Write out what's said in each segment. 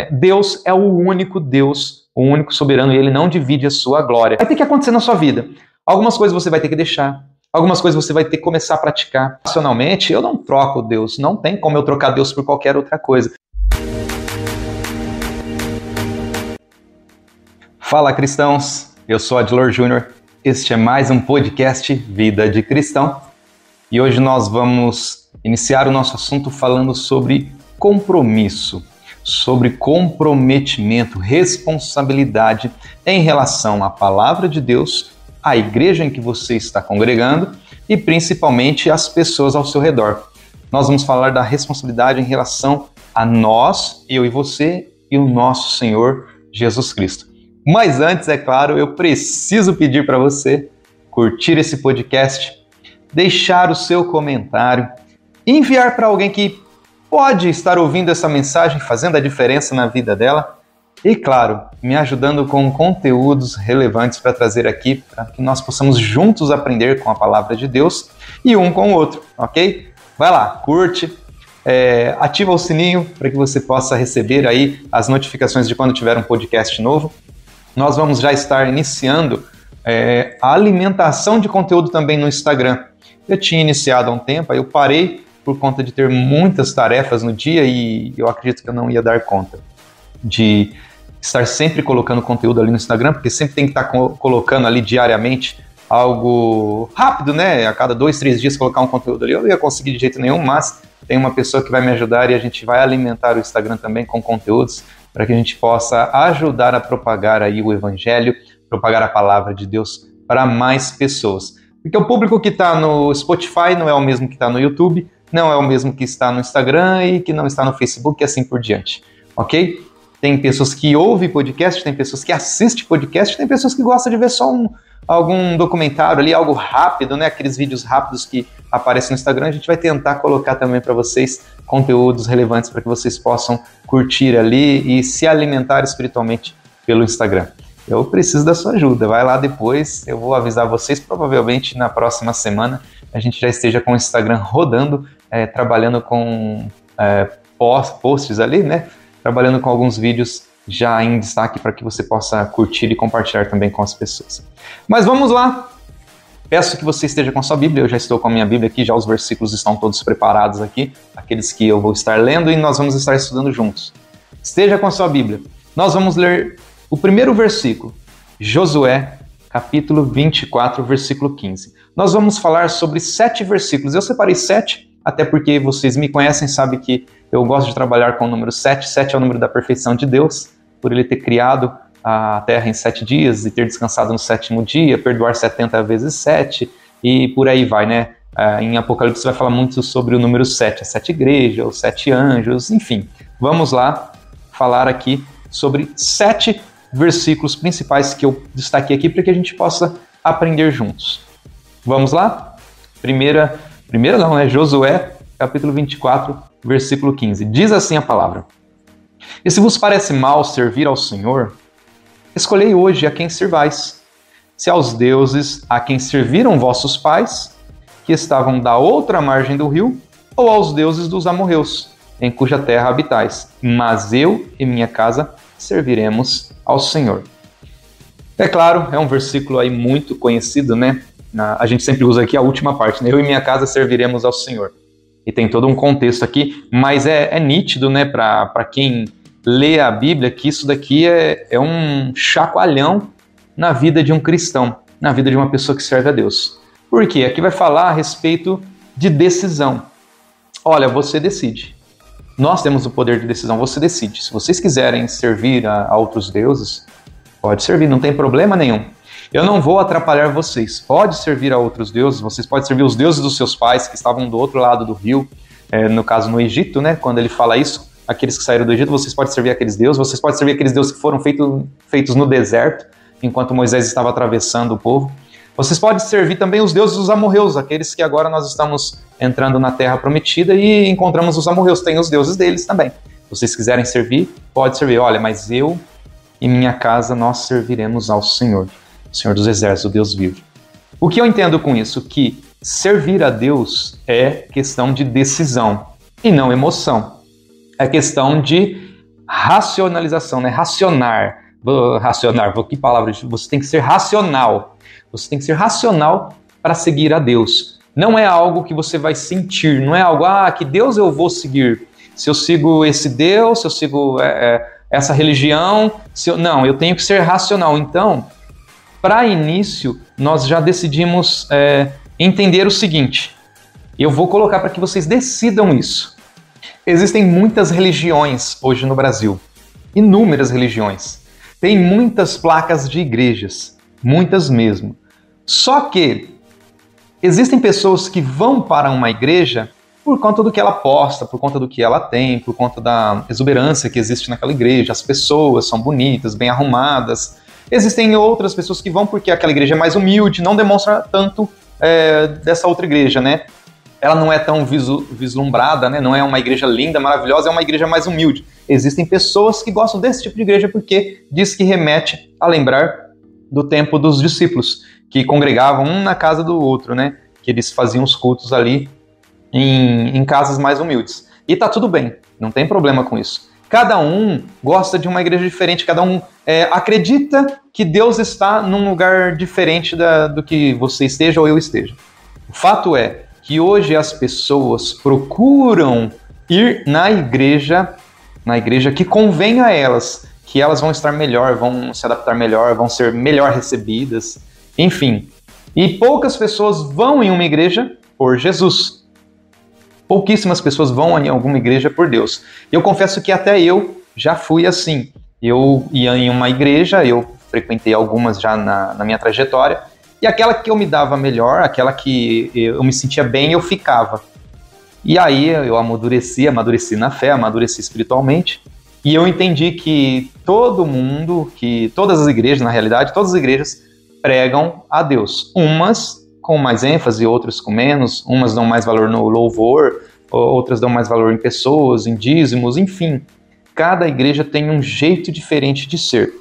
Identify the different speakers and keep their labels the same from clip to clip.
Speaker 1: Deus é o único Deus, o único soberano, e Ele não divide a sua glória. Vai ter que acontecer na sua vida. Algumas coisas você vai ter que deixar, algumas coisas você vai ter que começar a praticar. Racionalmente, eu não troco Deus, não tem como eu trocar Deus por qualquer outra coisa. Fala, cristãos! Eu sou Adilor Júnior, este é mais um podcast Vida de Cristão, e hoje nós vamos iniciar o nosso assunto falando sobre compromisso, sobre comprometimento, responsabilidade em relação à palavra de Deus, à igreja em que você está congregando e principalmente às pessoas ao seu redor. Nós vamos falar da responsabilidade em relação a nós, eu e você, e o nosso Senhor Jesus Cristo. Mas antes, é claro, eu preciso pedir para você curtir esse podcast, deixar o seu comentário, enviar para alguém que pode estar ouvindo essa mensagem, fazendo a diferença na vida dela e, claro, me ajudando com conteúdos relevantes para trazer aqui, para que nós possamos juntos aprender com a palavra de Deus e um com o outro, ok? Vai lá, curte, ativa o sininho para que você possa receber aí as notificações de quando tiver um podcast novo. Nós vamos já estar iniciando a alimentação de conteúdo também no Instagram. Eu tinha iniciado há um tempo, aí eu parei por conta de ter muitas tarefas no dia e eu acredito que eu não ia dar conta de estar sempre colocando conteúdo ali no Instagram, porque sempre tem que estar colocando ali diariamente algo rápido, né? A cada 2, 3 dias colocar um conteúdo ali. Eu não ia conseguir de jeito nenhum, mas tem uma pessoa que vai me ajudar e a gente vai alimentar o Instagram também com conteúdos para que a gente possa ajudar a propagar aí o Evangelho, propagar a palavra de Deus para mais pessoas. Porque o público que está no Spotify não é o mesmo que está no YouTube, não é o mesmo que está no Instagram e que não está no Facebook e assim por diante, ok? Tem pessoas que ouvem podcast, tem pessoas que assistem podcast, tem pessoas que gostam de ver só algum documentário ali, algo rápido, né? Aqueles vídeos rápidos que aparecem no Instagram. A gente vai tentar colocar também para vocês conteúdos relevantes para que vocês possam curtir ali e se alimentar espiritualmente pelo Instagram. Eu preciso da sua ajuda, vai lá depois, eu vou avisar vocês, provavelmente na próxima semana a gente já esteja com o Instagram rodando, trabalhando com posts ali, né? Trabalhando com alguns vídeos já em destaque para que você possa curtir e compartilhar também com as pessoas. Mas vamos lá! Peço que você esteja com a sua Bíblia, eu já estou com a minha Bíblia aqui, já os versículos estão todos preparados aqui, aqueles que eu vou estar lendo e nós vamos estar estudando juntos. Esteja com a sua Bíblia. Nós vamos ler o primeiro versículo, Josué, capítulo 24, versículo 15. Nós vamos falar sobre 7 versículos. Eu separei 7, até porque vocês me conhecem, sabem que eu gosto de trabalhar com o número 7. 7 é o número da perfeição de Deus, por Ele ter criado a terra em 7 dias e ter descansado no 7º dia, perdoar 70 vezes 7 e por aí vai, né? Em Apocalipse vai falar muito sobre o número 7, as 7 igrejas, os 7 anjos, enfim. Vamos lá falar aqui sobre 7 versículos principais que eu destaquei aqui para que a gente possa aprender juntos. Vamos lá? Primeira não, né? Josué, capítulo 24, versículo 15. Diz assim a palavra: E se vos parece mal servir ao Senhor, escolhei hoje a quem servais, se aos deuses a quem serviram vossos pais, que estavam da outra margem do rio, ou aos deuses dos amorreus, em cuja terra habitais. Mas eu e minha casa serviremos ao Senhor. É claro, é um versículo aí muito conhecido, né? A gente sempre usa aqui a última parte, né? Eu e minha casa serviremos ao Senhor. E tem todo um contexto aqui, mas é nítido, né, para quem lê a Bíblia, que isso daqui é um chacoalhão na vida de um cristão, na vida de uma pessoa que serve a Deus. Por quê? Aqui vai falar a respeito de decisão. Olha, você decide. Nós temos o poder de decisão, você decide. Se vocês quiserem servir a outros deuses, pode servir, não tem problema nenhum. Eu não vou atrapalhar vocês. Pode servir a outros deuses, vocês podem servir os deuses dos seus pais, que estavam do outro lado do rio, no caso no Egito, né? Quando ele fala isso, aqueles que saíram do Egito, vocês podem servir aqueles deuses, vocês podem servir aqueles deuses que foram feitos no deserto, enquanto Moisés estava atravessando o povo. Vocês podem servir também os deuses dos amorreus, aqueles que agora nós estamos entrando na terra prometida e encontramos os amorreus, tem os deuses deles também. Se vocês quiserem servir, pode servir. Olha, mas eu e minha casa, nós serviremos ao Senhor, o Senhor dos Exércitos, o Deus vivo. O que eu entendo com isso? Que servir a Deus é questão de decisão e não emoção. É questão de racionalização, né? Racionar, que palavra? Você tem que ser racional. Você tem que ser racional para seguir a Deus. Não é algo que você vai sentir, não é algo, que Deus eu vou seguir. Se eu sigo esse Deus, se eu sigo essa religião, não, eu tenho que ser racional. Então, para início, nós já decidimos entender o seguinte. Eu vou colocar para que vocês decidam isso. Existem muitas religiões hoje no Brasil, inúmeras religiões. Tem muitas placas de igrejas, muitas mesmo. Só que existem pessoas que vão para uma igreja por conta do que ela posta, por conta do que ela tem, por conta da exuberância que existe naquela igreja. As pessoas são bonitas, bem arrumadas. Existem outras pessoas que vão porque aquela igreja é mais humilde, não demonstra tanto dessa outra igreja, né? Ela não é tão vislumbrada, né? Não é uma igreja linda, maravilhosa, é uma igreja mais humilde. Existem pessoas que gostam desse tipo de igreja porque diz que remete a lembrar do tempo dos discípulos, que congregavam um na casa do outro, né? Que eles faziam os cultos ali em casas mais humildes. E tá tudo bem, não tem problema com isso. Cada um gosta de uma igreja diferente, cada um acredita que Deus está num lugar diferente do que você esteja ou eu esteja. O fato é que hoje as pessoas procuram ir na igreja que convém a elas, que elas vão estar melhor, vão se adaptar melhor, vão ser melhor recebidas, enfim. E poucas pessoas vão em uma igreja por Jesus. Pouquíssimas pessoas vão em alguma igreja por Deus. Eu confesso que até eu já fui assim. Eu ia em uma igreja, eu frequentei algumas já na minha trajetória, e aquela que eu me dava melhor, aquela que eu me sentia bem, eu ficava. E aí eu amadureci na fé, amadureci espiritualmente, e eu entendi que todas as igrejas, na realidade, todas as igrejas pregam a Deus. Umas com mais ênfase, outras com menos, umas dão mais valor no louvor, outras dão mais valor em pessoas, em dízimos, enfim. Cada igreja tem um jeito diferente de ser.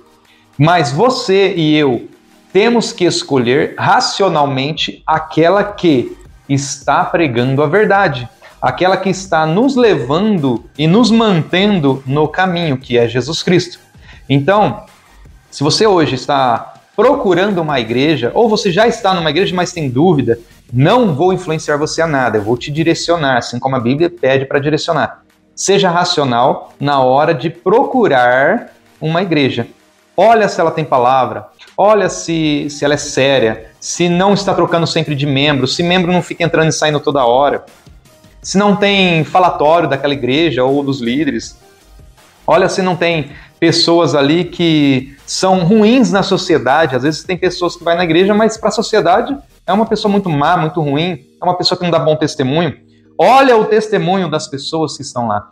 Speaker 1: Mas você e eu temos que escolher racionalmente aquela que está pregando a verdade, aquela que está nos levando e nos mantendo no caminho, que é Jesus Cristo. Então, se você hoje está procurando uma igreja, ou você já está numa igreja, mas tem dúvida, não vou influenciar você a nada, eu vou te direcionar, assim como a Bíblia pede para direcionar. Seja racional na hora de procurar uma igreja. Olha se ela tem palavra, olha se ela é séria, se não está trocando sempre de membro, se membro não fica entrando e saindo toda hora, se não tem falatório daquela igreja ou dos líderes. Olha se não tem pessoas ali que são ruins na sociedade. Às vezes tem pessoas que vão na igreja, mas para a sociedade é uma pessoa muito má, muito ruim, é uma pessoa que não dá bom testemunho. Olha o testemunho das pessoas que estão lá.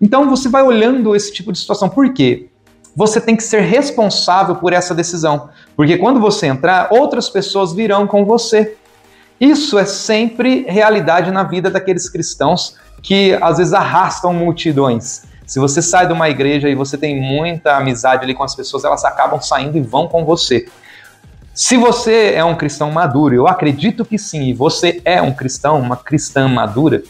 Speaker 1: Então você vai olhando esse tipo de situação. Por quê? Você tem que ser responsável por essa decisão. Porque quando você entrar, outras pessoas virão com você. Isso é sempre realidade na vida daqueles cristãos que às vezes arrastam multidões. Se você sai de uma igreja e você tem muita amizade ali com as pessoas, elas acabam saindo e vão com você. Se você é um cristão maduro, eu acredito que sim, e você é um cristão, uma cristã madura,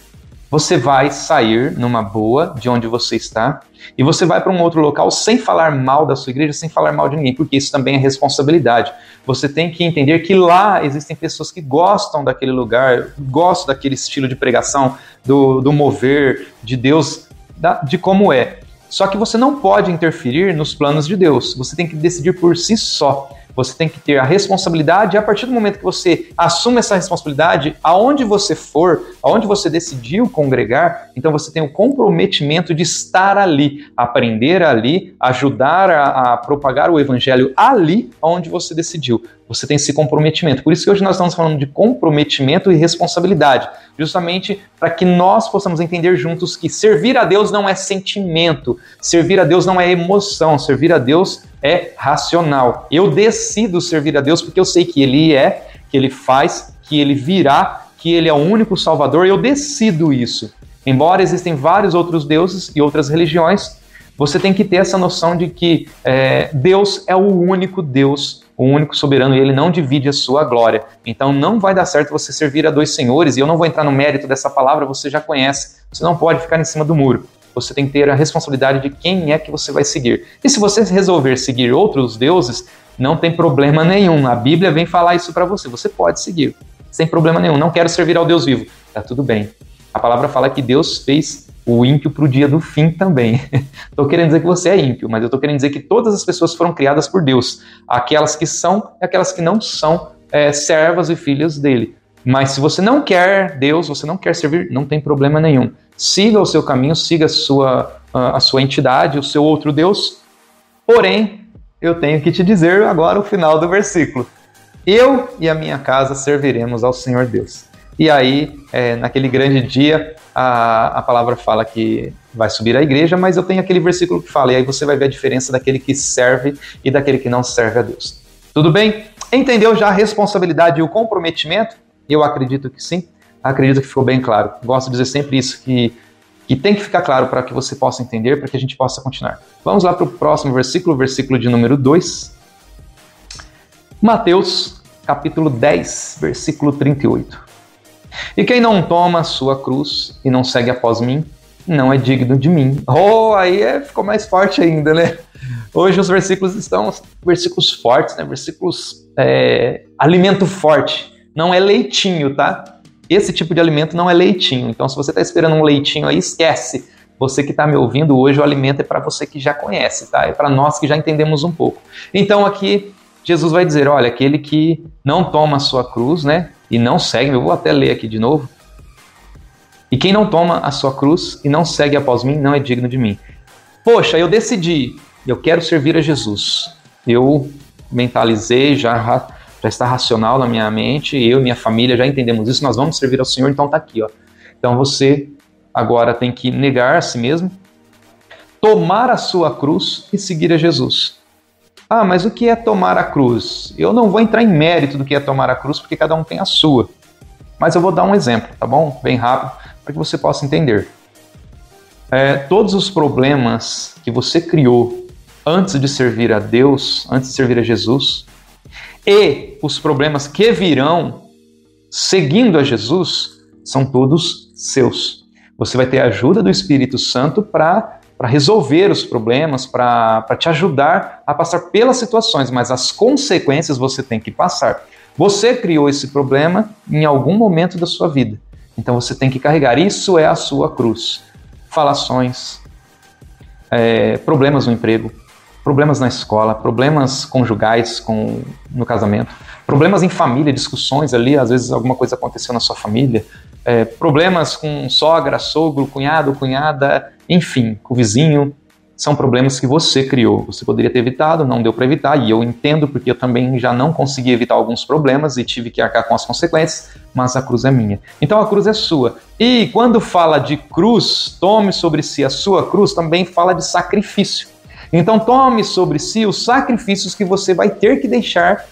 Speaker 1: você vai sair numa boa de onde você está e você vai para um outro local sem falar mal da sua igreja, sem falar mal de ninguém, porque isso também é responsabilidade. Você tem que entender que lá existem pessoas que gostam daquele lugar, gostam daquele estilo de pregação, do mover de Deus, de como é. Só que você não pode interferir nos planos de Deus, você tem que decidir por si só. Você tem que ter a responsabilidade, e a partir do momento que você assume essa responsabilidade, aonde você for, aonde você decidiu congregar, então você tem o comprometimento de estar ali, aprender ali, ajudar a propagar o evangelho ali onde você decidiu. Você tem esse comprometimento. Por isso que hoje nós estamos falando de comprometimento e responsabilidade, justamente para que nós possamos entender juntos que servir a Deus não é sentimento, servir a Deus não é emoção, servir a Deus é racional. Eu decido servir a Deus porque eu sei que Ele é, que Ele faz, que Ele virá, que Ele é o único Salvador. Eu decido isso. Embora existem vários outros deuses e outras religiões, você tem que ter essa noção de que Deus é o único Deus, o único soberano, e Ele não divide a sua glória. Então não vai dar certo você servir a dois senhores, e eu não vou entrar no mérito dessa palavra, você já conhece. Você não pode ficar em cima do muro. você tem que ter a responsabilidade de quem é que você vai seguir. E se você resolver seguir outros deuses, não tem problema nenhum. A Bíblia vem falar isso para você. Você pode seguir, sem problema nenhum. Não quero servir ao Deus vivo. Tá tudo bem. A palavra fala que Deus fez o ímpio para o dia do fim também. Estou querendo dizer que você é ímpio, mas eu estou querendo dizer que todas as pessoas foram criadas por Deus. Aquelas que são e aquelas que não são servas e filhas dele. Mas se você não quer Deus, você não quer servir, não tem problema nenhum. Siga o seu caminho, siga a sua entidade, o seu outro Deus. Porém, eu tenho que te dizer agora o final do versículo. Eu e a minha casa serviremos ao Senhor Deus. E aí, naquele grande dia, a palavra fala que vai subir à igreja, mas eu tenho aquele versículo que fala, e aí você vai ver a diferença daquele que serve e daquele que não serve a Deus. Tudo bem? Entendeu já a responsabilidade e o comprometimento? Eu acredito que sim. Acredito que ficou bem claro. Gosto de dizer sempre isso, que tem que ficar claro para que você possa entender, para que a gente possa continuar. Vamos lá para o próximo versículo, versículo de número 2. Mateus, capítulo 10, versículo 38. E quem não toma a sua cruz e não segue após mim, não é digno de mim. Aí ficou mais forte ainda, né? Hoje os versículos estão versículos fortes, né? Versículos alimento forte. Não é leitinho, tá? Esse tipo de alimento não é leitinho. Então, se você está esperando um leitinho aí, esquece. Você que está me ouvindo hoje, o alimento é para você que já conhece, tá? É para nós que já entendemos um pouco. Então, aqui, Jesus vai dizer, olha, aquele que não toma a sua cruz, né? E não segue, eu vou até ler aqui de novo. E quem não toma a sua cruz e não segue após mim, não é digno de mim. Poxa, eu decidi, eu quero servir a Jesus. Eu mentalizei, já está racional na minha mente, eu e minha família já entendemos isso, nós vamos servir ao Senhor, então tá aqui, ó. Então você agora tem que negar a si mesmo, tomar a sua cruz e seguir a Jesus. Ah, mas o que é tomar a cruz? Eu não vou entrar em mérito do que é tomar a cruz, porque cada um tem a sua. Mas eu vou dar um exemplo, tá bom? Bem rápido, para que você possa entender. Todos os problemas que você criou antes de servir a Deus, antes de servir a Jesus, e os problemas que virão seguindo a Jesus, são todos seus. Você vai ter a ajuda do Espírito Santo para resolver os problemas, para te ajudar a passar pelas situações, mas as consequências você tem que passar. Você criou esse problema em algum momento da sua vida, então você tem que carregar. Isso é a sua cruz. Falações, problemas no emprego, problemas na escola, problemas conjugais no casamento, problemas em família, discussões ali, às vezes alguma coisa aconteceu na sua família, problemas com sogra, sogro, cunhado, cunhada, enfim, com o vizinho, são problemas que você criou. Você poderia ter evitado, não deu para evitar, e eu entendo porque eu também já não consegui evitar alguns problemas e tive que arcar com as consequências, mas a cruz é minha. Então a cruz é sua. E quando fala de cruz, tome sobre si a sua cruz, também fala de sacrifício. Então tome sobre si os sacrifícios que você vai ter que deixar,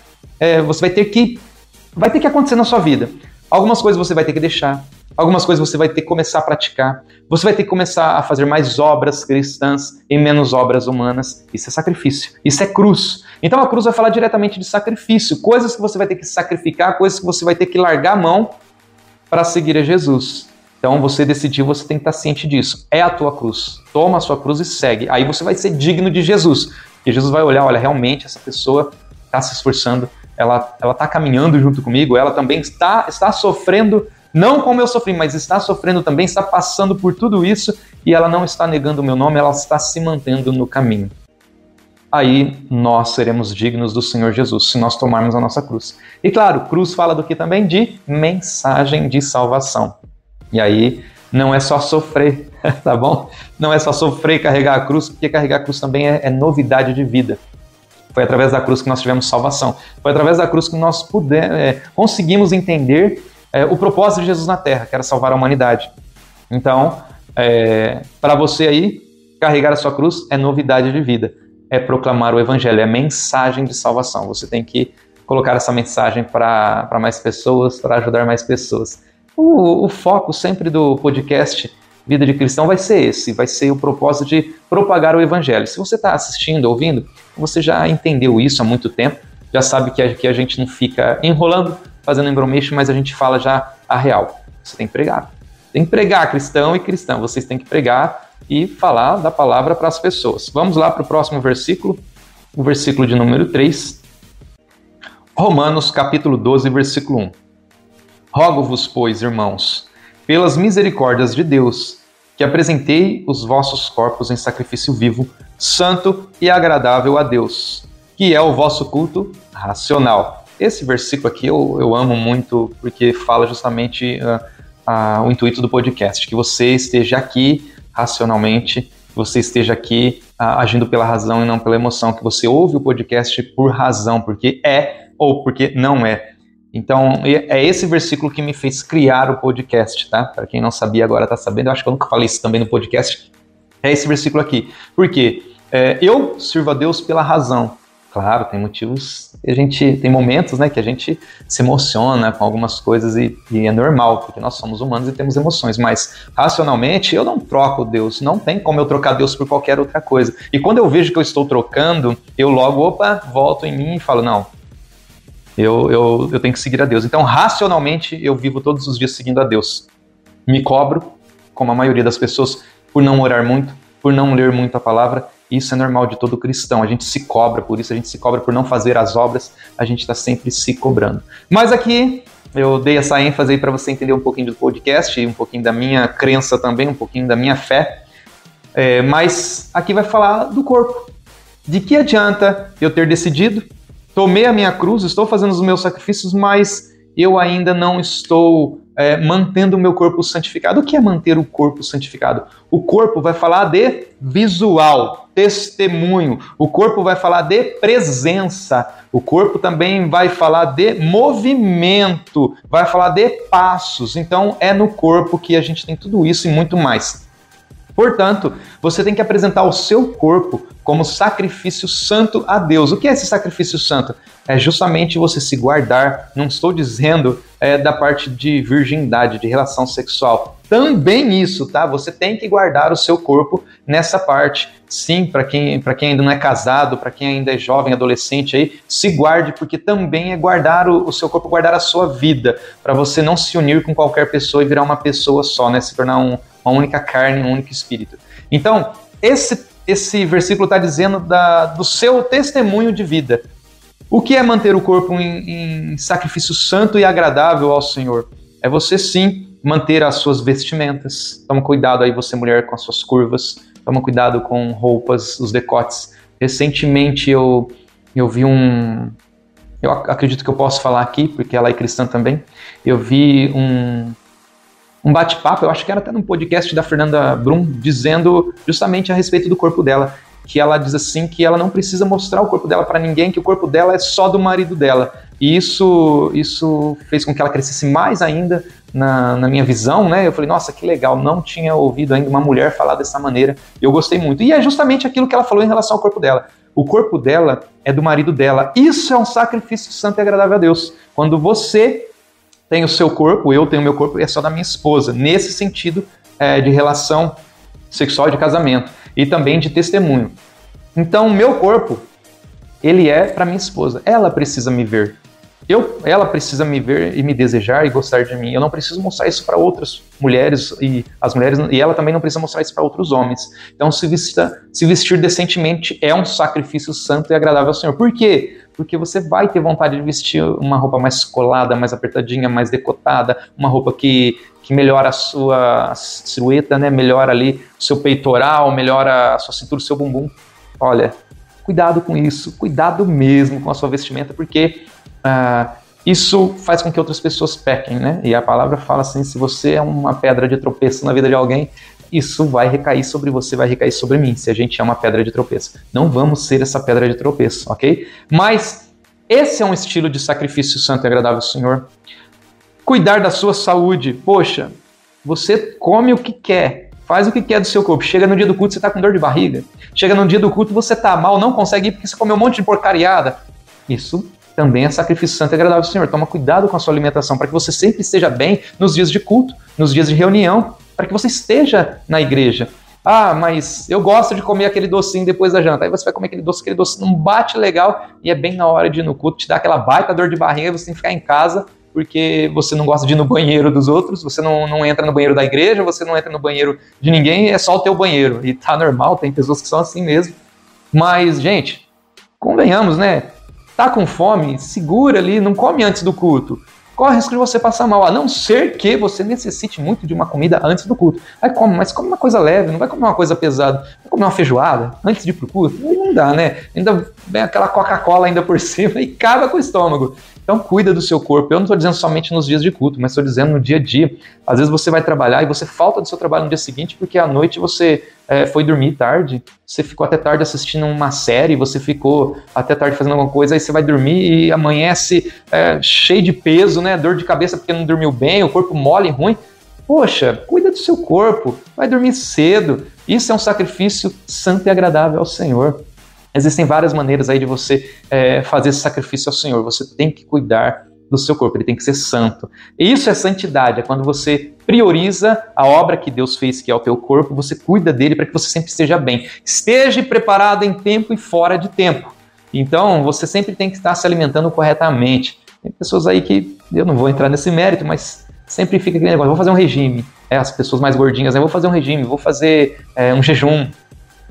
Speaker 1: vai ter que acontecer na sua vida. Algumas coisas você vai ter que deixar, algumas coisas você vai ter que começar a praticar, você vai ter que começar a fazer mais obras cristãs e menos obras humanas. Isso é sacrifício, isso é cruz. Então a cruz vai falar diretamente de sacrifício, coisas que você vai ter que sacrificar, coisas que você vai ter que largar a mão para seguir a Jesus. Então você decidiu, você tem que estar ciente disso. É a tua cruz. Toma a sua cruz e segue. Aí você vai ser digno de Jesus. Porque Jesus vai olhar, olha, realmente essa pessoa está se esforçando, ela está caminhando junto comigo, ela também está sofrendo, não como eu sofri, mas está sofrendo também, está passando por tudo isso, e ela não está negando o meu nome, ela está se mantendo no caminho. Aí nós seremos dignos do Senhor Jesus, se nós tomarmos a nossa cruz. E claro, cruz fala do que também? De mensagem de salvação. E aí não é só sofrer, tá bom? Não é só sofrer e carregar a cruz, porque carregar a cruz também é novidade de vida. Foi através da cruz que nós tivemos salvação. Foi através da cruz que nós conseguimos entender o propósito de Jesus na Terra, que era salvar a humanidade. Então, para você aí, carregar a sua cruz é novidade de vida. É proclamar o Evangelho, é mensagem de salvação. Você tem que colocar essa mensagem para mais pessoas, para ajudar mais pessoas. O foco sempre do podcast Vida de Cristão vai ser esse, vai ser o propósito de propagar o Evangelho. Se você está assistindo, ouvindo, você já entendeu isso há muito tempo, já sabe que aqui a gente não fica enrolando, fazendo embromation, mas a gente fala já a real. Você tem que pregar. Tem que pregar, cristão e cristã. Vocês têm que pregar e falar da palavra para as pessoas. Vamos lá para o próximo versículo, o versículo de número 3. Romanos capítulo 12, versículo 1. Rogo-vos, pois, irmãos, pelas misericórdias de Deus, que apresentei os vossos corpos em sacrifício vivo, santo e agradável a Deus, que é o vosso culto racional. Esse versículo aqui eu amo muito, porque fala justamente o intuito do podcast, que você esteja aqui racionalmente, que você esteja aqui agindo pela razão e não pela emoção, que você ouve o podcast por razão, porque é ou porque não é. Então, é esse versículo que me fez criar o podcast, tá? Para quem não sabia, agora tá sabendo. Eu acho que eu nunca falei isso também no podcast. É esse versículo aqui. Por quê? Eu sirvo a Deus pela razão. Claro, tem motivos, tem momentos, né, que a gente se emociona com algumas coisas e é normal, porque nós somos humanos e temos emoções, mas racionalmente eu não troco Deus, não tem como eu trocar Deus por qualquer outra coisa. E quando eu vejo que eu estou trocando, eu logo, volto em mim e falo, não, eu tenho que seguir a Deus. Então, racionalmente, eu vivo todos os dias seguindo a Deus. Me cobro, como a maioria das pessoas, por não orar muito, por não ler muito a palavra. Isso é normal de todo cristão. A gente se cobra por isso, a gente se cobra por não fazer as obras, a gente está sempre se cobrando. Mas aqui, eu dei essa ênfase aí para você entender um pouquinho do podcast, um pouquinho da minha crença também, um pouquinho da minha fé. Mas aqui vai falar do corpo. De que adianta eu ter decidido, tomei a minha cruz, estou fazendo os meus sacrifícios, mas eu ainda não estou mantendo o meu corpo santificado. O que é manter o corpo santificado? O corpo vai falar de visual, testemunho. O corpo vai falar de presença. O corpo também vai falar de movimento, vai falar de passos. Então, é no corpo que a gente tem tudo isso e muito mais. Portanto, você tem que apresentar o seu corpo como sacrifício santo a Deus. O que é esse sacrifício santo? É justamente você se guardar, não estou dizendo da parte de virgindade, de relação sexual. Também isso, tá? Você tem que guardar o seu corpo nessa parte. Sim, para quem ainda não é casado, para quem ainda é jovem, adolescente aí, se guarde, porque também é guardar o seu corpo, guardar a sua vida, para você não se unir com qualquer pessoa e virar uma pessoa só, né? Se tornar uma única carne, um único espírito. Então, esse versículo está dizendo do seu testemunho de vida. O que é manter o corpo em sacrifício santo e agradável ao Senhor? É você sim manter as suas vestimentas. Toma cuidado aí você mulher com as suas curvas. Toma cuidado com roupas, os decotes. Recentemente eu vi eu acredito que eu posso falar aqui, porque ela é cristã também. Eu vi um bate-papo, eu acho que era até num podcast da Fernanda Brum, dizendo justamente a respeito do corpo dela, que ela diz assim que ela não precisa mostrar o corpo dela para ninguém, que o corpo dela é só do marido dela. E isso fez com que ela crescesse mais ainda na minha visão, né? Eu falei, nossa, que legal, não tinha ouvido ainda uma mulher falar dessa maneira. Eu gostei muito. E é justamente aquilo que ela falou em relação ao corpo dela. O corpo dela é do marido dela. Isso é um sacrifício santo e agradável a Deus. Quando você tem o seu corpo, eu tenho o meu corpo, é só da minha esposa. Nesse sentido de relação sexual, de casamento. E também de testemunho. Então, o meu corpo, ele é para minha esposa. Ela precisa me ver. Ela precisa me ver e me desejar e gostar de mim. Eu não preciso mostrar isso para outras mulheres e ela também não precisa mostrar isso para outros homens. Então, se vestir decentemente é um sacrifício santo e agradável ao Senhor. Por quê? Porque você vai ter vontade de vestir uma roupa mais colada, mais apertadinha, mais decotada, uma roupa que melhora a sua silhueta, né? Melhora ali o seu peitoral, melhora a sua cintura, o seu bumbum. Olha, cuidado com isso, cuidado mesmo com a sua vestimenta, porque isso faz com que outras pessoas pequem, né? E a palavra fala assim, se você é uma pedra de tropeço na vida de alguém, isso vai recair sobre você, vai recair sobre mim, se a gente é uma pedra de tropeço. Não vamos ser essa pedra de tropeço, ok? Mas esse é um estilo de sacrifício santo e agradável ao Senhor. Cuidar da sua saúde. Poxa, você come o que quer, faz o que quer do seu corpo. Chega no dia do culto, você está com dor de barriga. Chega no dia do culto, você está mal, não consegue ir porque você comeu um monte de porcariada. Isso também é sacrifício santo e agradável ao Senhor. Toma cuidado com a sua alimentação, para que você sempre esteja bem nos dias de culto, nos dias de reunião, para que você esteja na igreja. Ah, mas eu gosto de comer aquele docinho depois da janta. Aí você vai comer aquele doce não bate legal e é bem na hora de ir no culto, te dá aquela baita dor de barriga, você tem que ficar em casa porque você não gosta de ir no banheiro dos outros, você não entra no banheiro da igreja, você não entra no banheiro de ninguém, é só o teu banheiro. E tá normal, tem pessoas que são assim mesmo. Mas, gente, convenhamos, né? Tá com fome, segura ali, não come antes do culto. Corre o risco de você passar mal, a não ser que você necessite muito de uma comida antes do culto. Aí come, mas come uma coisa leve, não vai comer uma coisa pesada. Vai comer uma feijoada antes de ir pro culto? Aí não dá, né? Ainda vem aquela Coca-Cola ainda por cima e acaba com o estômago. Então cuida do seu corpo. Eu não estou dizendo somente nos dias de culto, mas estou dizendo no dia a dia. Às vezes você vai trabalhar e você falta do seu trabalho no dia seguinte porque à noite você foi dormir tarde, você ficou até tarde assistindo uma série, você ficou até tarde fazendo alguma coisa, aí você vai dormir e amanhece cheio de peso, né? Dor de cabeça porque não dormiu bem, o corpo mole e ruim. Poxa, cuida do seu corpo, vai dormir cedo. Isso é um sacrifício santo e agradável ao Senhor. Existem várias maneiras aí de você fazer esse sacrifício ao Senhor. Você tem que cuidar do seu corpo, ele tem que ser santo. E isso é santidade, é quando você prioriza a obra que Deus fez, que é o teu corpo, você cuida dele para que você sempre esteja bem. Esteja preparado em tempo e fora de tempo. Então, você sempre tem que estar se alimentando corretamente. Tem pessoas aí que, eu não vou entrar nesse mérito, mas sempre fica aquele negócio, vou fazer um regime. As pessoas mais gordinhas, vou fazer um regime, vou fazer um jejum,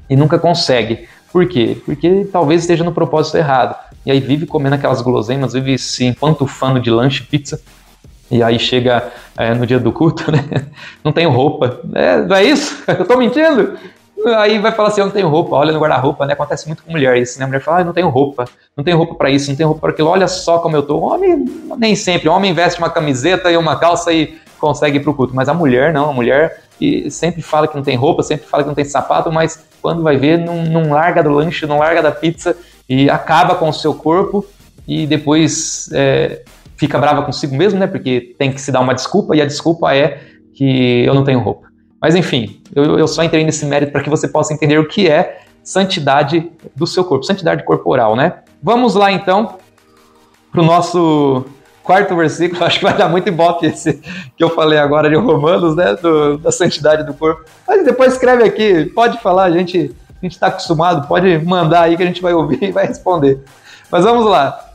Speaker 1: e nunca consegue. Por quê? Porque talvez esteja no propósito errado. E aí vive comendo aquelas guloseimas, vive se empantufando de lanche, pizza. E aí chega no dia do culto, né? Não tenho roupa. Não é isso? Eu tô mentindo? Aí vai falar assim, eu não tenho roupa, olha no guarda-roupa, né? Acontece muito com mulher isso, né? A mulher fala, eu não tenho roupa pra isso, não tenho roupa para aquilo, olha só como eu tô. Homem, nem sempre. O homem veste uma camiseta e uma calça e consegue ir pro culto. Mas a mulher não, a mulher sempre fala que não tem roupa, sempre fala que não tem sapato, mas quando vai ver, não larga do lanche, não larga da pizza e acaba com o seu corpo e depois fica brava consigo mesmo, né? Porque tem que se dar uma desculpa e a desculpa é que eu não tenho roupa. Mas enfim, eu só entrei nesse mérito para que você possa entender o que é santidade do seu corpo, santidade corporal, né? Vamos lá então para o nosso quarto versículo, acho que vai dar muito ibope esse que eu falei agora de Romanos, né, da santidade do corpo. Mas depois escreve aqui, pode falar, a gente está acostumado, pode mandar aí que a gente vai ouvir e vai responder. Mas vamos lá.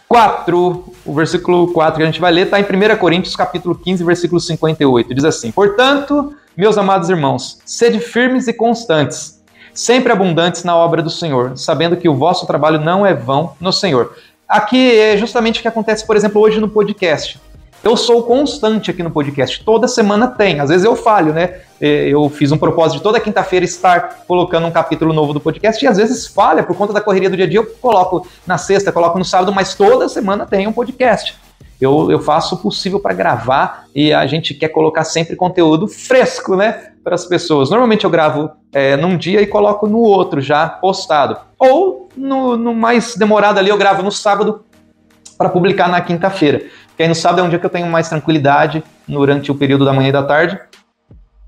Speaker 1: 4, o versículo 4 que a gente vai ler está em 1 Coríntios capítulo 15, versículo 58. Diz assim, portanto, meus amados irmãos, sede firmes e constantes, sempre abundantes na obra do Senhor, sabendo que o vosso trabalho não é vão no Senhor. Aqui é justamente o que acontece, por exemplo, hoje no podcast. Eu sou constante aqui no podcast, toda semana tem, às vezes eu falho, né? Eu fiz um propósito de toda quinta-feira estar colocando um capítulo novo do podcast e às vezes falha por conta da correria do dia a dia, eu coloco na sexta, coloco no sábado, mas toda semana tem um podcast. Eu faço o possível para gravar e a gente quer colocar sempre conteúdo fresco, né? Para as pessoas. Normalmente eu gravo num dia e coloco no outro já postado. Ou no mais demorado ali eu gravo no sábado para publicar na quinta-feira. Porque aí no sábado é um dia que eu tenho mais tranquilidade durante o período da manhã e da tarde.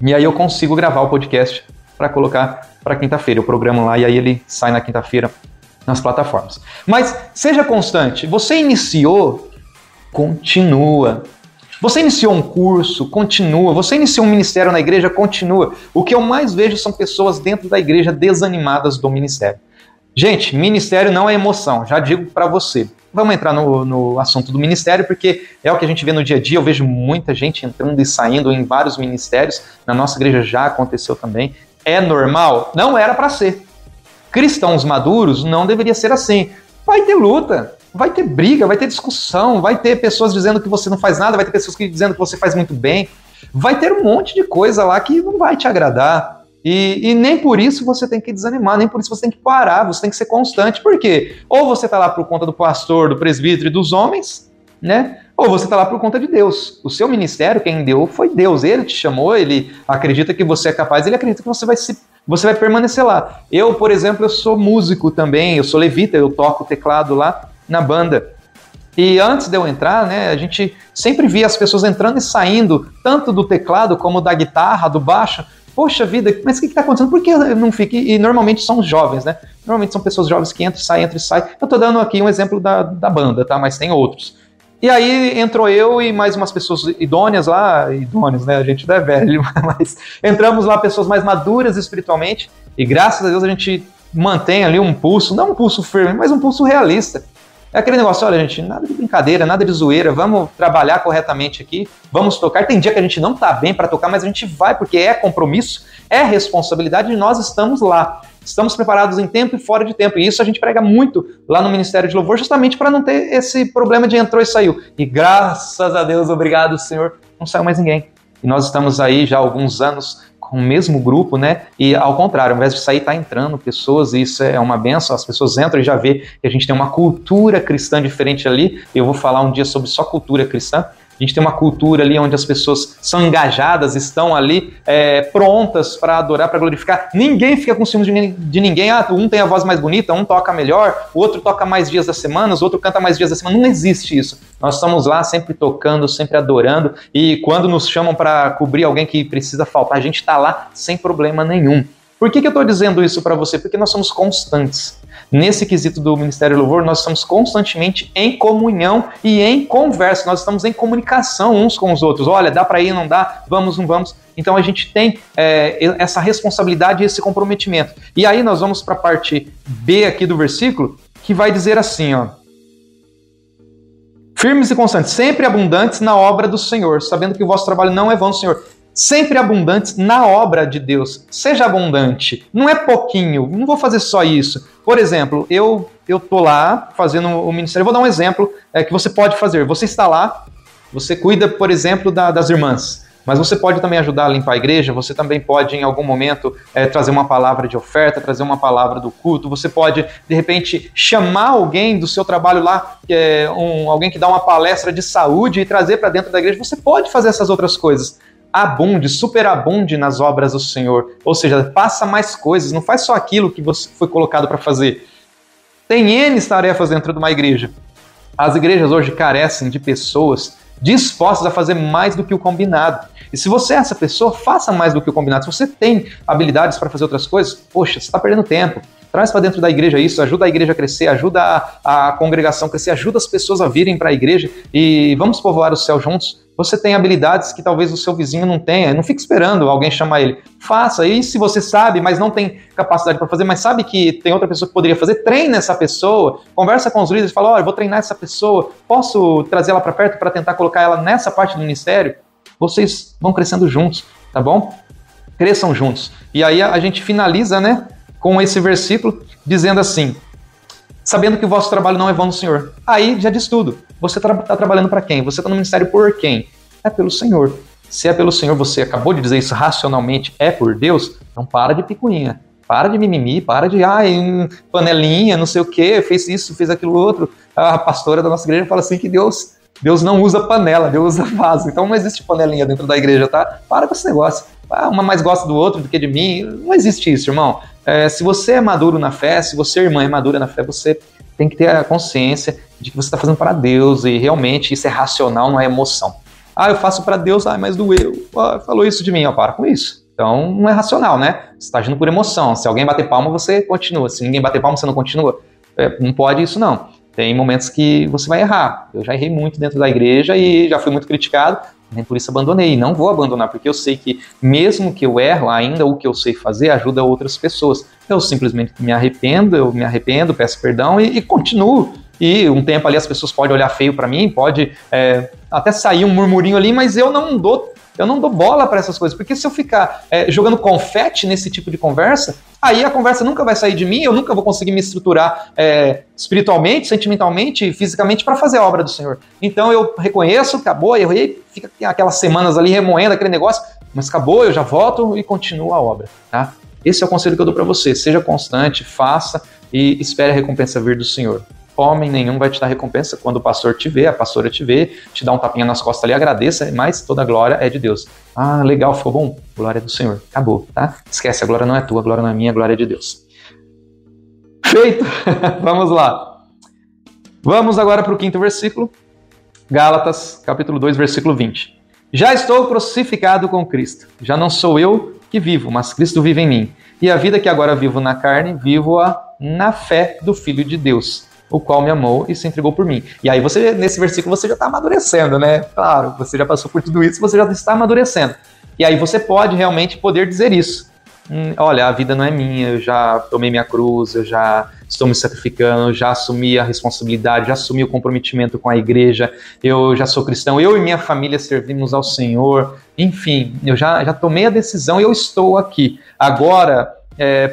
Speaker 1: E aí eu consigo gravar o podcast para colocar para quinta-feira. Eu programo lá e aí ele sai na quinta-feira nas plataformas. Mas seja constante. Você iniciou, continua. Você iniciou um curso, continua. Você iniciou um ministério na igreja, continua. O que eu mais vejo são pessoas dentro da igreja desanimadas do ministério. Gente, ministério não é emoção, já digo para você. Vamos entrar no assunto do ministério, porque é o que a gente vê no dia a dia. Eu vejo muita gente entrando e saindo em vários ministérios. Na nossa igreja já aconteceu também. É normal? Não era para ser. Cristãos maduros não deveria ser assim. Vai ter luta, vai ter briga, vai ter discussão, vai ter pessoas dizendo que você não faz nada, vai ter pessoas dizendo que você faz muito bem. Vai ter um monte de coisa lá que não vai te agradar. E nem por isso você tem que desanimar, nem por isso você tem que parar, você tem que ser constante. Por quê? Ou você está lá por conta do pastor, do presbítero e dos homens, né? Ou você está lá por conta de Deus. O seu ministério, quem deu foi Deus. Ele te chamou, ele acredita que você é capaz, ele acredita que você vai permanecer lá. Eu, por exemplo, eu sou músico também, eu sou levita, eu toco teclado lá na banda. E antes de eu entrar, né, a gente sempre via as pessoas entrando e saindo, tanto do teclado como da guitarra, do baixo. Poxa vida, mas o que está acontecendo? Por que não fica? E normalmente são jovens, né? Normalmente são pessoas jovens que entram e saem. Eu estou dando aqui um exemplo da banda, tá? Mas tem outros. E aí entrou eu e mais umas pessoas idôneas lá, né? A gente não é velho, mas entramos lá pessoas mais maduras espiritualmente e graças a Deus a gente mantém ali um pulso, não um pulso firme, mas um pulso realista. É aquele negócio, olha gente, nada de brincadeira, nada de zoeira, vamos trabalhar corretamente aqui, vamos tocar. Tem dia que a gente não tá bem para tocar, mas a gente vai porque é compromisso, é responsabilidade e nós estamos lá. Estamos preparados em tempo e fora de tempo. E isso a gente prega muito lá no Ministério de Louvor, justamente para não ter esse problema de entrou e saiu. E graças a Deus, obrigado Senhor, não saiu mais ninguém. E nós estamos aí já há alguns anos com o mesmo grupo, né? E ao contrário, ao invés de sair, tá entrando pessoas, e isso é uma benção, as pessoas entram e já vê que a gente tem uma cultura cristã diferente ali. Eu vou falar um dia sobre só cultura cristã. A gente tem uma cultura ali onde as pessoas são engajadas, estão ali prontas para adorar, para glorificar. Ninguém fica com ciúmes de ninguém. Ah, um tem a voz mais bonita, um toca melhor, o outro toca mais dias da semana, o outro canta mais dias da semana. Não existe isso. Nós estamos lá sempre tocando, sempre adorando. E quando nos chamam para cobrir alguém que precisa faltar, a gente está lá sem problema nenhum. Por que eu estou dizendo isso para você? Porque nós somos constantes. Nesse quesito do Ministério do Louvor, nós estamos constantemente em comunhão e em conversa, nós estamos em comunicação uns com os outros. Olha, dá para ir, não dá, vamos, não vamos. Então a gente tem essa responsabilidade e esse comprometimento. E aí nós vamos para a parte B aqui do versículo, que vai dizer assim, ó. Firmes e constantes, sempre abundantes na obra do Senhor, sabendo que o vosso trabalho não é vão, Senhor. Sempre abundantes na obra de Deus. Seja abundante. Não é pouquinho. Não vou fazer só isso. Por exemplo, eu tô lá fazendo o ministério. Eu vou dar um exemplo que você pode fazer. Você está lá, você cuida, por exemplo, das irmãs. Mas você pode também ajudar a limpar a igreja. Você também pode, em algum momento, trazer uma palavra de oferta, trazer uma palavra do culto. Você pode, de repente, chamar alguém do seu trabalho lá, alguém que dá uma palestra de saúde e trazer para dentro da igreja. Você pode fazer essas outras coisas. Abunde, superabunde nas obras do Senhor. Ou seja, faça mais coisas, não faz só aquilo que você foi colocado para fazer. Tem N tarefas dentro de uma igreja. As igrejas hoje carecem de pessoas dispostas a fazer mais do que o combinado. E se você é essa pessoa, faça mais do que o combinado. Se você tem habilidades para fazer outras coisas, poxa, você está perdendo tempo. Traz para dentro da igreja isso, ajuda a igreja a crescer, ajuda a congregação a crescer, ajuda as pessoas a virem para a igreja e vamos povoar o céu juntos. Você tem habilidades que talvez o seu vizinho não tenha, não fique esperando alguém chamar ele. Faça, e se você sabe, mas não tem capacidade para fazer, mas sabe que tem outra pessoa que poderia fazer, treine essa pessoa, conversa com os líderes e fala, olha, eu vou treinar essa pessoa, posso trazer ela para perto para tentar colocar ela nessa parte do ministério? Vocês vão crescendo juntos, tá bom? Cresçam juntos. E aí a gente finaliza, né, com esse versículo dizendo assim, sabendo que o vosso trabalho não é vão no Senhor. Aí já diz tudo. Você está trabalhando para quem? Você está no ministério por quem? É pelo Senhor. Se é pelo Senhor, você acabou de dizer isso racionalmente, é por Deus, então para de picuinha. Para de mimimi, para de panelinha, não sei o quê, fez isso, fez aquilo outro. A pastora da nossa igreja fala assim que Deus não usa panela, Deus usa vaso. Então não existe panelinha dentro da igreja, tá? Para com esse negócio. Uma mais gosta do outro do que de mim. Não existe isso, irmão. Se você é maduro na fé, se você, irmã, é madura na fé, você tem que ter a consciência de que você está fazendo para Deus e realmente isso é racional, não é emoção. Eu faço para Deus, mas doeu. Falou isso de mim, para com isso. Então não é racional, né? Você está agindo por emoção. Se alguém bater palma, você continua. Se ninguém bater palma, você não continua. Não pode isso, não. Tem momentos que você vai errar. Eu já errei muito dentro da igreja e já fui muito criticado, nem por isso abandonei. E não vou abandonar, porque eu sei que mesmo que eu erro, ainda o que eu sei fazer ajuda outras pessoas. Eu simplesmente me arrependo, peço perdão e continuo. E um tempo ali as pessoas podem olhar feio para mim, pode até sair um murmurinho ali, mas eu não dou bola para essas coisas, porque se eu ficar jogando confete nesse tipo de conversa, aí a conversa nunca vai sair de mim, eu nunca vou conseguir me estruturar espiritualmente, sentimentalmente, fisicamente para fazer a obra do Senhor. Então eu reconheço, acabou, errei, fica aquelas semanas ali remoendo aquele negócio, mas acabou, eu já volto e continuo a obra, tá? Esse é o conselho que eu dou para você, seja constante, faça e espere a recompensa vir do Senhor. Homem nenhum vai te dar recompensa quando o pastor te vê, a pastora te vê, te dá um tapinha nas costas ali, agradeça, mas toda a glória é de Deus. Legal, ficou bom? Glória é do Senhor. Acabou, tá? Esquece, a glória não é tua, a glória não é minha, a glória é de Deus. Feito! Vamos lá. Vamos agora para o 5º versículo. Gálatas, capítulo 2, versículo 20. Já estou crucificado com Cristo. Já não sou eu que vivo, mas Cristo vive em mim. E a vida que agora vivo na carne, vivo-a na fé do Filho de Deus, o qual me amou e se entregou por mim. E aí nesse versículo você já está amadurecendo, né? Claro, você já passou por tudo isso, você já está amadurecendo. E aí você pode realmente poder dizer isso. olha, a vida não é minha, eu já tomei minha cruz, eu já estou me sacrificando, eu já assumi a responsabilidade, já assumi o comprometimento com a igreja, eu já sou cristão, eu e minha família servimos ao Senhor, enfim, eu já tomei a decisão e eu estou aqui. Agora,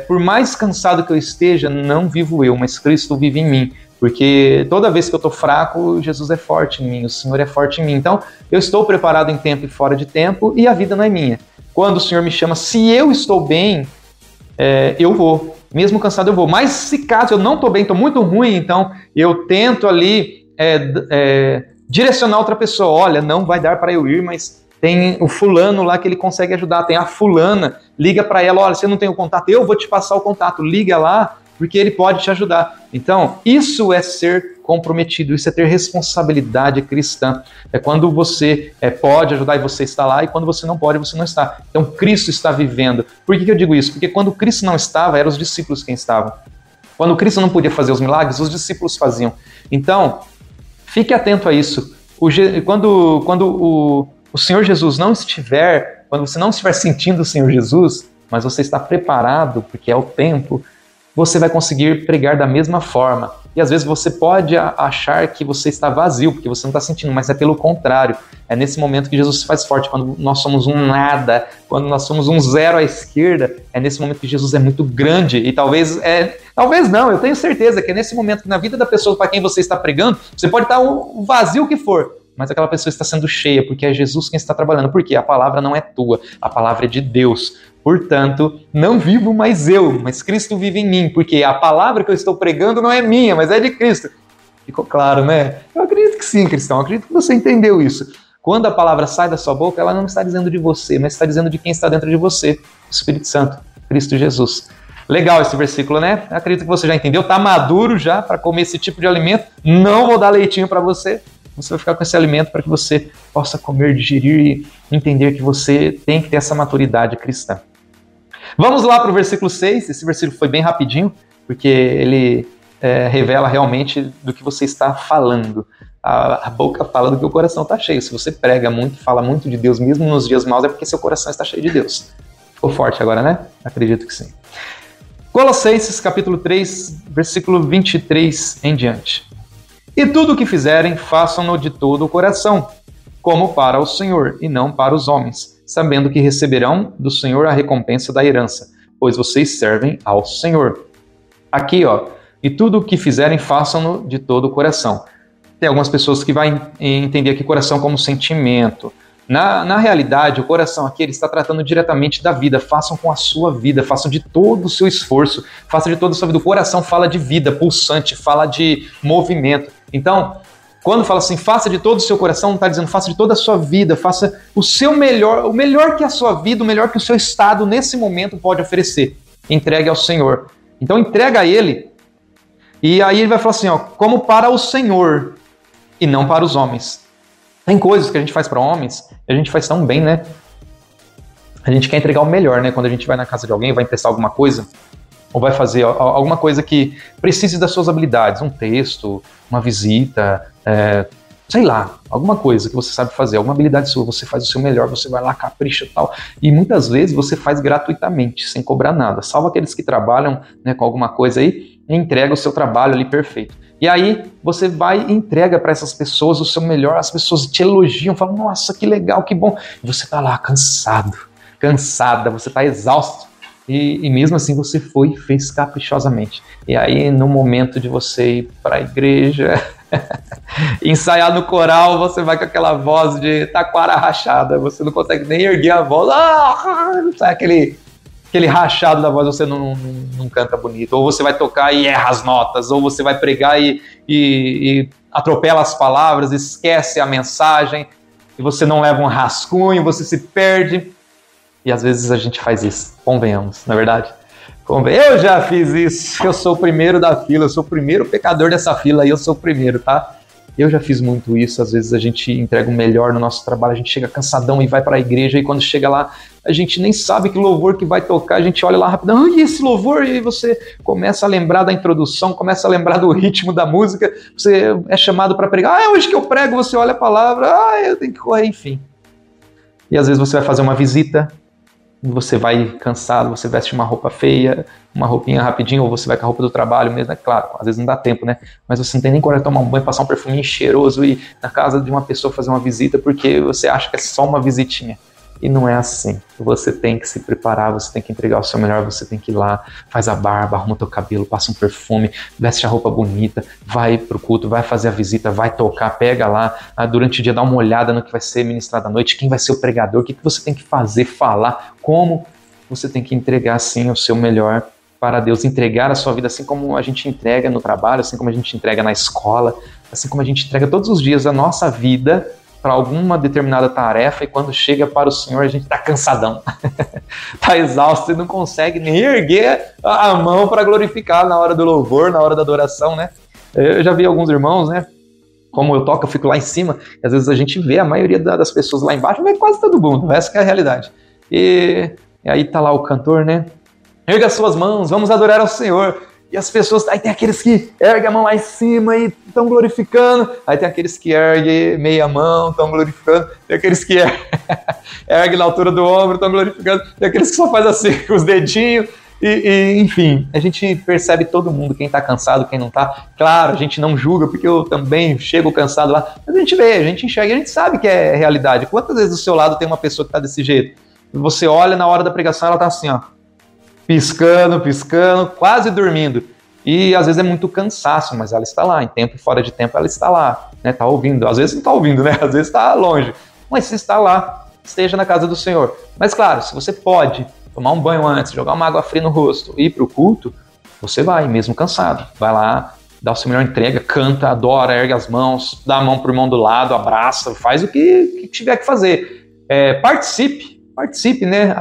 Speaker 1: por mais cansado que eu esteja, não vivo eu, mas Cristo vive em mim. Porque toda vez que eu estou fraco, Jesus é forte em mim, o Senhor é forte em mim. Então, eu estou preparado em tempo e fora de tempo e a vida não é minha. Quando o Senhor me chama, se eu estou bem, eu vou. Mesmo cansado, eu vou. Mas se caso eu não estou bem, estou muito ruim, então eu tento ali direcionar outra pessoa. Olha, não vai dar para eu ir, mas tem o fulano lá que ele consegue ajudar. Tem a fulana, liga para ela, olha, você não tem o contato, eu vou te passar o contato. Liga lá, porque ele pode te ajudar. Então, isso é ser comprometido, isso é ter responsabilidade cristã. É quando você pode ajudar e você está lá, e quando você não pode, você não está. Então, Cristo está vivendo. Por que eu digo isso? Porque quando Cristo não estava, eram os discípulos quem estavam. Quando Cristo não podia fazer os milagres, os discípulos faziam. Então, fique atento a isso. Quando o Senhor Jesus não estiver, quando você não estiver sentindo o Senhor Jesus, mas você está preparado, porque é o tempo, você vai conseguir pregar da mesma forma. E às vezes você pode achar que você está vazio, porque você não está sentindo, mas é pelo contrário. É nesse momento que Jesus se faz forte, quando nós somos um nada, quando nós somos um zero à esquerda, é nesse momento que Jesus é muito grande. E talvez não, eu tenho certeza que é nesse momento que na vida da pessoa para quem você está pregando, você pode estar o vazio que for, mas aquela pessoa está sendo cheia, porque é Jesus quem está trabalhando. Por quê? A palavra não é tua, a palavra é de Deus. Portanto, não vivo mais eu, mas Cristo vive em mim, porque a palavra que eu estou pregando não é minha, mas é de Cristo. Ficou claro, né? Eu acredito que sim, cristão, eu acredito que você entendeu isso. Quando a palavra sai da sua boca, ela não está dizendo de você, mas está dizendo de quem está dentro de você, o Espírito Santo, Cristo Jesus. Legal esse versículo, né? Eu acredito que você já entendeu, está maduro já para comer esse tipo de alimento, não vou dar leitinho para você. Você vai ficar com esse alimento para que você possa comer, digerir e entender que você tem que ter essa maturidade cristã. Vamos lá para o versículo 6. Esse versículo foi bem rapidinho, porque ele revela realmente do que você está falando. A boca fala do que o coração está cheio. Se você prega muito, fala muito de Deus, mesmo nos dias maus, é porque seu coração está cheio de Deus. Ficou forte agora, né? Acredito que sim. Colossenses, capítulo 3, versículo 23 em diante. E tudo o que fizerem, façam-no de todo o coração, como para o Senhor, e não para os homens, sabendo que receberão do Senhor a recompensa da herança, pois vocês servem ao Senhor. Aqui, e tudo o que fizerem, façam-no de todo o coração. Tem algumas pessoas que vão entender aqui coração como sentimento. Na realidade, o coração aqui ele está tratando diretamente da vida. Façam com a sua vida, façam de todo o seu esforço, façam de toda a sua vida. O coração fala de vida, pulsante, fala de movimento. Então, quando fala assim, faça de todo o seu coração, não está dizendo faça de toda a sua vida, faça o seu melhor, o melhor que a sua vida, o melhor que o seu estado nesse momento pode oferecer. Entregue ao Senhor. Então entrega a Ele, e aí ele vai falar assim, como para o Senhor e não para os homens. Tem coisas que a gente faz para homens, e a gente faz tão bem, né? A gente quer entregar o melhor, né? Quando a gente vai na casa de alguém, vai emprestar alguma coisa, ou vai fazer alguma coisa que precise das suas habilidades, um texto, uma visita, sei lá, alguma coisa que você sabe fazer, alguma habilidade sua, você faz o seu melhor, você vai lá, capricha e tal, e muitas vezes você faz gratuitamente, sem cobrar nada, salvo aqueles que trabalham, né, com alguma coisa aí, e entrega o seu trabalho ali perfeito. E aí você vai e entrega para essas pessoas o seu melhor, as pessoas te elogiam, falam, nossa, que legal, que bom, e você tá lá cansada, você tá exausto, e mesmo assim você foi e fez caprichosamente. E aí no momento de você ir para a igreja, ensaiar no coral, você vai com aquela voz de taquara rachada, você não consegue nem erguer a voz, sai aquele rachado da voz, você não canta bonito, ou você vai tocar e erra as notas, ou você vai pregar e atropela as palavras, esquece a mensagem, e você não leva um rascunho, você se perde. E às vezes a gente faz isso, convenhamos, não é verdade? Eu já fiz isso, eu sou o primeiro da fila, eu sou o primeiro pecador dessa fila e eu sou o primeiro, tá? Eu já fiz muito isso, às vezes a gente entrega o melhor no nosso trabalho, a gente chega cansadão e vai para a igreja, e quando chega lá, a gente nem sabe que louvor que vai tocar, a gente olha lá rapidão, e esse louvor, e aí você começa a lembrar da introdução, começa a lembrar do ritmo da música, você é chamado para pregar, é hoje que eu prego, você olha a palavra, eu tenho que correr, enfim. E às vezes você vai fazer uma visita, você vai cansado, você veste uma roupa feia, uma roupinha rapidinho, ou você vai com a roupa do trabalho mesmo, é claro, às vezes não dá tempo, né? Mas você não tem nem coragem de tomar um banho, passar um perfuminho cheiroso e ir na casa de uma pessoa fazer uma visita porque você acha que é só uma visitinha. E não é assim. Você tem que se preparar, você tem que entregar o seu melhor, você tem que ir lá, faz a barba, arruma o teu cabelo, passa um perfume, veste a roupa bonita, vai pro culto, vai fazer a visita, vai tocar, pega lá, durante o dia dá uma olhada no que vai ser ministrado à noite, quem vai ser o pregador, o que você tem que fazer, falar, como você tem que entregar, sim, o seu melhor para Deus, entregar a sua vida assim como a gente entrega no trabalho, assim como a gente entrega na escola, assim como a gente entrega todos os dias a nossa vida para alguma determinada tarefa, e quando chega para o Senhor a gente está cansadão, está exausto e não consegue nem erguer a mão para glorificar na hora do louvor, na hora da adoração, né? Eu já vi alguns irmãos, né? Como eu toco, eu fico lá em cima, e às vezes a gente vê a maioria das pessoas lá embaixo, vê quase todo mundo, essa que é a realidade. E aí tá lá o cantor, né? Erga as suas mãos, vamos adorar ao Senhor. E as pessoas, aí tem aqueles que erguem a mão lá em cima e estão glorificando, aí tem aqueles que erguem meia mão, estão glorificando, tem aqueles que erguem na altura do ombro, estão glorificando, tem aqueles que só fazem assim com os dedinhos, enfim, a gente percebe todo mundo, quem está cansado, quem não está. Claro, a gente não julga, porque eu também chego cansado lá, mas a gente vê, a gente enxerga, a gente sabe que é realidade. Quantas vezes do seu lado tem uma pessoa que está desse jeito? Você olha na hora da pregação, ela está assim, ó, piscando, quase dormindo. E às vezes é muito cansaço, mas ela está lá, em tempo e fora de tempo ela está lá, né? Está ouvindo. Às vezes não está ouvindo, né? Às vezes está longe. Mas se está lá, esteja na casa do Senhor. Mas claro, se você pode tomar um banho antes, jogar uma água fria no rosto, ir para o culto, você vai, mesmo cansado. Vai lá, dá o seu melhor entrega, canta, adora, ergue as mãos, dá a mão pro irmão do lado, abraça, faz o que tiver que fazer. Participe, né?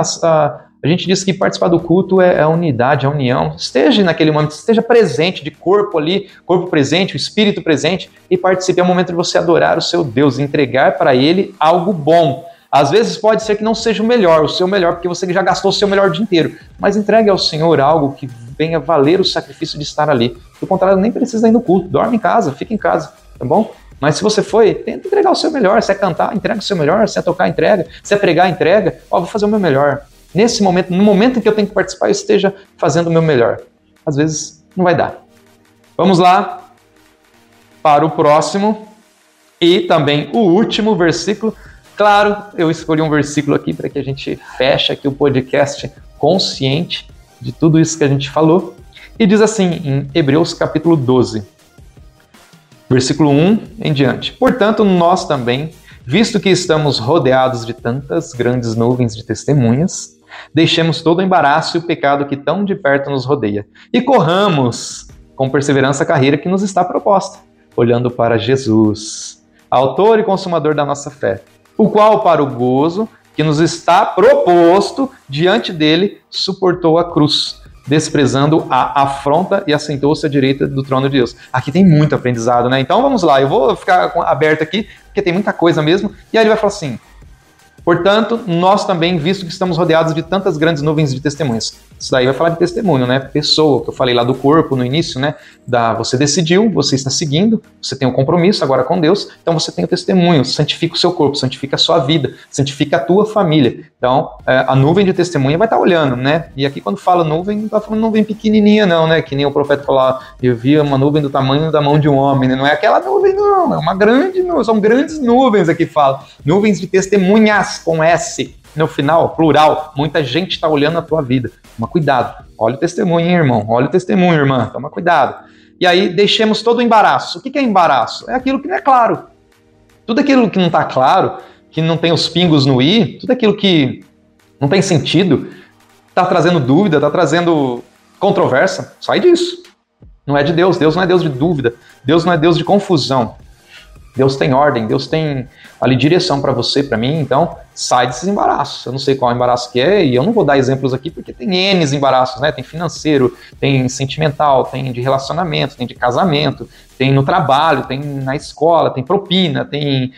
Speaker 1: A gente diz que participar do culto é a unidade, a união. Esteja naquele momento, esteja presente, de corpo ali, corpo presente, o espírito presente, e participe. É o momento de você adorar o seu Deus, entregar para Ele algo bom. Às vezes pode ser que não seja o seu melhor, porque você já gastou o seu melhor o dia inteiro. Mas entregue ao Senhor algo que venha valer o sacrifício de estar ali. Do contrário, nem precisa ir no culto. Dorme em casa, fica em casa, tá bom? Mas se você foi, tenta entregar o seu melhor. Se é cantar, entrega o seu melhor. Se é tocar, entrega. Se é pregar, entrega. Vou fazer o meu melhor. Nesse momento, no momento em que eu tenho que participar, eu esteja fazendo o meu melhor. Às vezes não vai dar. Vamos lá para o próximo e também o último versículo. Claro, eu escolhi um versículo aqui para que a gente feche aqui o podcast consciente de tudo isso que a gente falou. E diz assim, em Hebreus capítulo 12, versículo 1 em diante. Portanto, nós também, visto que estamos rodeados de tantas grandes nuvens de testemunhas, deixemos todo o embaraço e o pecado que tão de perto nos rodeia, e corramos com perseverança a carreira que nos está proposta, olhando para Jesus, autor e consumador da nossa fé, o qual, para o gozo que nos está proposto diante dele, suportou a cruz, desprezando a afronta e assentou-se à direita do trono de Deus. Aqui tem muito aprendizado, né? Então vamos lá, eu vou ficar aberto aqui, porque tem muita coisa mesmo, e aí ele vai falar assim: portanto, nós também, visto que estamos rodeados de tantas grandes nuvens de testemunhas. Isso daí vai falar de testemunho, né? Pessoa, que eu falei lá do corpo no início, né? Você decidiu, você está seguindo, você tem um compromisso agora com Deus, então você tem o testemunho, santifica o seu corpo, santifica a sua vida, santifica a tua família. Então, a nuvem de testemunha vai estar olhando, né? E aqui quando fala nuvem, não está falando nuvem pequenininha não, né? Que nem o profeta falou, eu vi uma nuvem do tamanho da mão de um homem, né? Não é aquela nuvem não, é uma grande nuvem, são grandes nuvens aqui fala, nuvens de testemunhas com S no final, plural. Muita gente está olhando a tua vida. Toma cuidado. Olha o testemunho, hein, irmão. Olha o testemunho, irmã. Toma cuidado. E aí, deixemos todo o embaraço. O que é embaraço? É aquilo que não é claro. Tudo aquilo que não está claro, que não tem os pingos no i, tudo aquilo que não tem sentido, está trazendo dúvida, está trazendo controvérsia, sai disso. Não é de Deus. Deus não é Deus de dúvida. Deus não é Deus de confusão. Deus tem ordem, Deus tem ali direção para você, para mim, então sai desses embaraços. Eu não sei qual embaraço que é, e eu não vou dar exemplos aqui, porque tem N embaraços, né? Tem financeiro, tem sentimental, tem de relacionamento, tem de casamento, tem no trabalho, tem na escola, tem propina, tem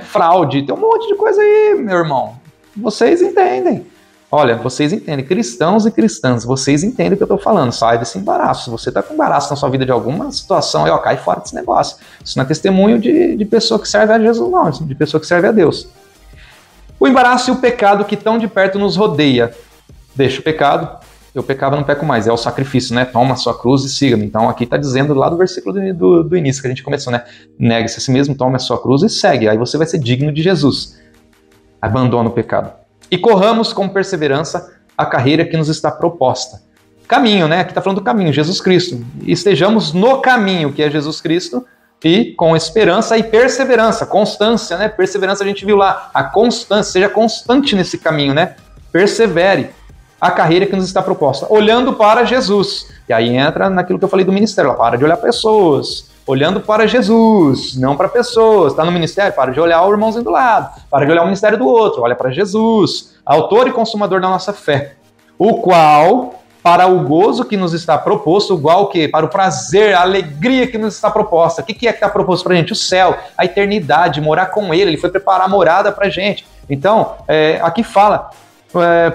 Speaker 1: fraude, tem um monte de coisa aí, meu irmão. Vocês entendem. Olha, vocês entendem, cristãos e cristãs, vocês entendem o que eu estou falando, sai desse embaraço. Se você está com embaraço na sua vida de alguma situação, aí, cai fora desse negócio. Isso não é testemunho de pessoa que serve a Jesus, não, de pessoa que serve a Deus. O embaraço e o pecado que tão de perto nos rodeia. Deixa o pecado, eu pecava, não peco mais. É o sacrifício, né? Toma a sua cruz e siga-me. Então aqui está dizendo lá do versículo do início que a gente começou, né? Negue-se a si mesmo, tome a sua cruz e segue. Aí você vai ser digno de Jesus. Abandona o pecado. E corramos com perseverança a carreira que nos está proposta. Caminho, né? Aqui está falando do caminho, Jesus Cristo. E estejamos no caminho, que é Jesus Cristo, e com esperança e perseverança, constância, né? Perseverança a gente viu lá, a constância, seja constante nesse caminho, né? Persevere a carreira que nos está proposta, olhando para Jesus. E aí entra naquilo que eu falei do ministério, ó, para de olhar pessoas, olhando para Jesus, não para pessoas. Está no ministério, para de olhar o irmãozinho do lado, para de olhar o ministério do outro, olha para Jesus, autor e consumador da nossa fé, o qual, para o gozo que nos está proposto, igual que para o prazer, a alegria que nos está proposta. O que é que está proposto para a gente? O céu, a eternidade, morar com ele foi preparar a morada para a gente. Então, aqui fala,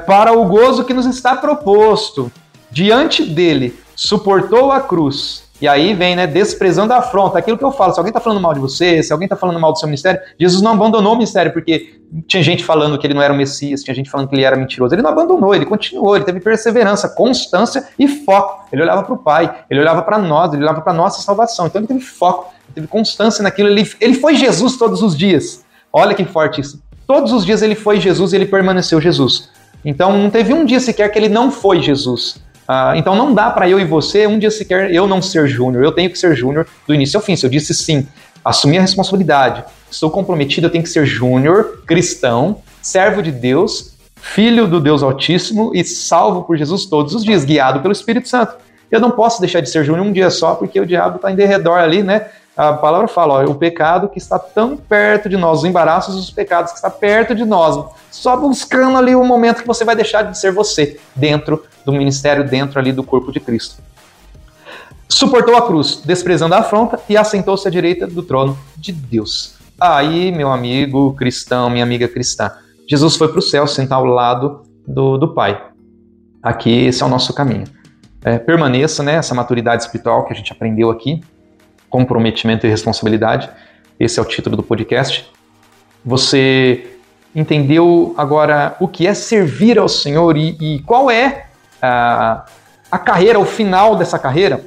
Speaker 1: para o gozo que nos está proposto, diante dele, suportou a cruz. E aí vem, né, desprezando a afronta, aquilo que eu falo, se alguém está falando mal de você, se alguém está falando mal do seu ministério, Jesus não abandonou o ministério, porque tinha gente falando que ele não era o Messias, tinha gente falando que ele era mentiroso, ele não abandonou, ele continuou, ele teve perseverança, constância e foco, ele olhava para o Pai, ele olhava para nós, ele olhava para a nossa salvação, então ele teve foco, ele teve constância naquilo, ele foi Jesus todos os dias, olha que forte isso, todos os dias ele foi Jesus e ele permaneceu Jesus, então não teve um dia sequer que ele não foi Jesus. Então não dá para eu e você um dia sequer eu não ser júnior, eu tenho que ser júnior do início ao fim. Se eu disse sim, assumir a responsabilidade, estou comprometido, eu tenho que ser júnior, cristão, servo de Deus, filho do Deus Altíssimo e salvo por Jesus todos os dias, guiado pelo Espírito Santo. Eu não posso deixar de ser júnior um dia só, porque o diabo está em derredor ali, né? A palavra fala, ó, o pecado que está tão perto de nós, os embaraços dos pecados que está perto de nós, só buscando ali o momento que você vai deixar de ser você, dentro do ministério, dentro ali do corpo de Cristo. Suportou a cruz, desprezando a afronta, e assentou-se à direita do trono de Deus. Aí, meu amigo cristão, minha amiga cristã, Jesus foi para o céu, sentar ao lado do Pai. Aqui, esse é o nosso caminho. Permaneça, né, essa maturidade espiritual que a gente aprendeu aqui, comprometimento e responsabilidade, esse é o título do podcast. Você entendeu agora o que é servir ao Senhor e qual é a carreira, o final dessa carreira?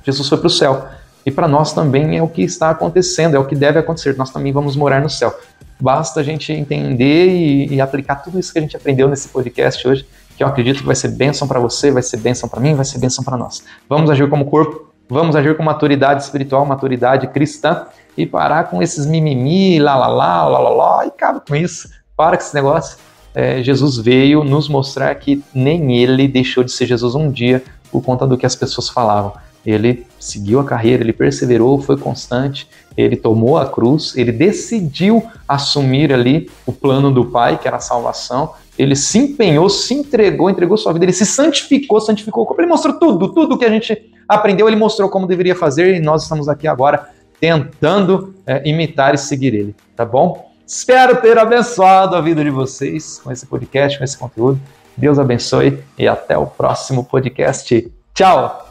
Speaker 1: Jesus foi para o céu. E para nós também é o que está acontecendo, é o que deve acontecer. Nós também vamos morar no céu. Basta a gente entender e aplicar tudo isso que a gente aprendeu nesse podcast hoje, que eu acredito que vai ser bênção para você, vai ser bênção para mim, vai ser bênção para nós. Vamos agir como corpo, vamos agir com maturidade espiritual, maturidade cristã e parar com esses mimimi, lá, e acaba com isso. Para com esse negócio. Jesus veio nos mostrar que nem ele deixou de ser Jesus um dia por conta do que as pessoas falavam. Ele seguiu a carreira, ele perseverou, foi constante, ele tomou a cruz, ele decidiu assumir ali o plano do Pai, que era a salvação, ele se empenhou, se entregou sua vida, ele se santificou, ele mostrou tudo que a gente aprendeu, ele mostrou como deveria fazer e nós estamos aqui agora tentando imitar e seguir ele, tá bom? Espero ter abençoado a vida de vocês com esse podcast, com esse conteúdo. Deus abençoe e até o próximo podcast. Tchau!